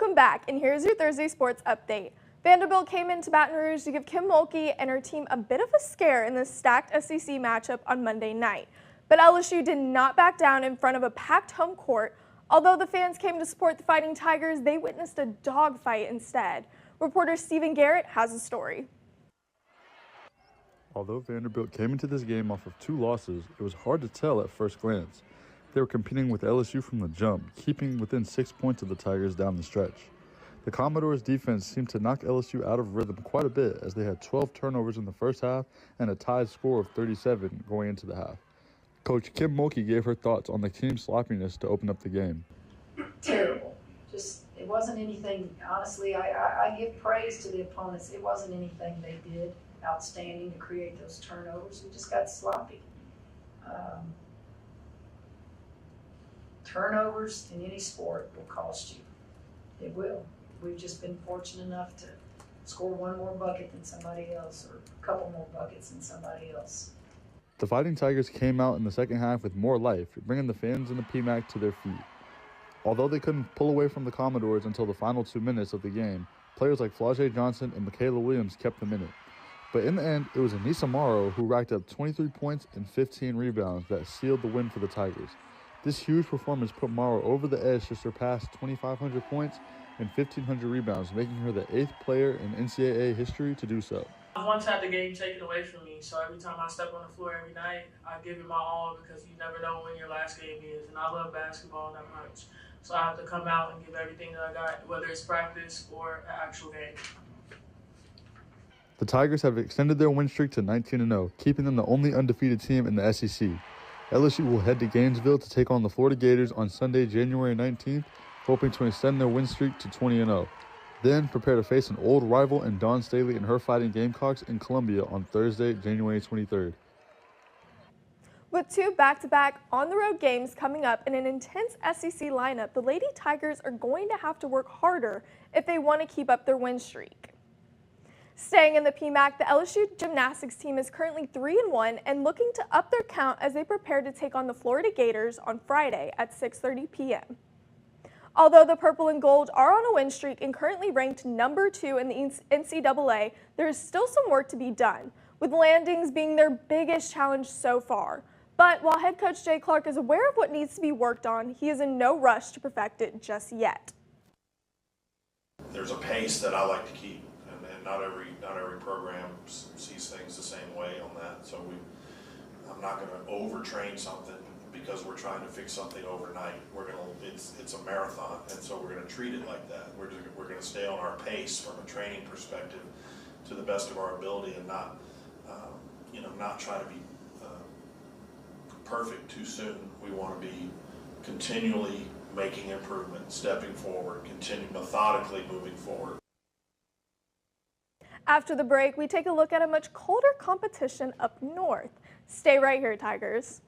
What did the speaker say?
Welcome back, and here's your Thursday sports update. Vanderbilt came into Baton Rouge to give Kim Mulkey and her team a bit of a scare in the stacked SEC matchup on Monday night. But LSU did not back down in front of a packed home court. Although the fans came to support the Fighting Tigers, they witnessed a dogfight instead. Reporter Stephen Garrett has a story. Although Vanderbilt came into this game off of 2 losses, it was hard to tell at first glance. They were competing with LSU from the jump, keeping within 6 points of the Tigers down the stretch. The Commodores' defense seemed to knock LSU out of rhythm quite a bit as they had 12 turnovers in the first half and a tied score of 37 going into the half. Coach Kim Mulkey gave her thoughts on the team's sloppiness to open up the game. Terrible. Just, it wasn't anything, honestly, I give praise to the opponents. It wasn't anything they did outstanding to create those turnovers. We just got sloppy. Turnovers in any sport will cost you. It will. We've just been fortunate enough to score one more bucket than somebody else, or a couple more buckets than somebody else. The Fighting Tigers came out in the second half with more life, bringing the fans in the PMAC to their feet. Although they couldn't pull away from the Commodores until the final 2 minutes of the game, players like Flau'jae Johnson and Michaela Williams kept them in it. But in the end, it was Anissa Morrow who racked up 23 points and 15 rebounds that sealed the win for the Tigers. This huge performance put Morrow over the edge to surpass 2,500 points and 1,500 rebounds, making her the 8th player in NCAA history to do so. I once had the game taken away from me, so every time I step on the floor every night, I give it my all because you never know when your last game is, and I love basketball that much. So I have to come out and give everything that I got, whether it's practice or an actual game. The Tigers have extended their win streak to 19-0, keeping them the only undefeated team in the SEC. LSU will head to Gainesville to take on the Florida Gators on Sunday, January 19th, hoping to extend their win streak to 20-0. Then prepare to face an old rival in Dawn Staley and her Fighting Gamecocks in Columbia on Thursday, January 23rd. With 2 back-to-back on-the-road games coming up and an intense SEC lineup, the Lady Tigers are going to have to work harder if they want to keep up their win streak. Staying in the PMAC, the LSU Gymnastics team is currently 3-1 and looking to up their count as they prepare to take on the Florida Gators on Friday at 6:30 p.m. Although the Purple and Gold are on a win streak and currently ranked number 2 in the NCAA, there is still some work to be done, with landings being their biggest challenge so far. But while head coach Jay Clark is aware of what needs to be worked on, he is in no rush to perfect it just yet. There's a pace that I like to keep, and not every program sees things the same way on that. So I'm not going to overtrain something because we're trying to fix something overnight. It's a marathon, and so we're going to treat it like that. We're going to stay on our pace from a training perspective to the best of our ability, and not try to be perfect too soon. We want to be continually making improvement, stepping forward, methodically moving forward. After the break, we take a look at a much colder competition up north. Stay right here, Tigers.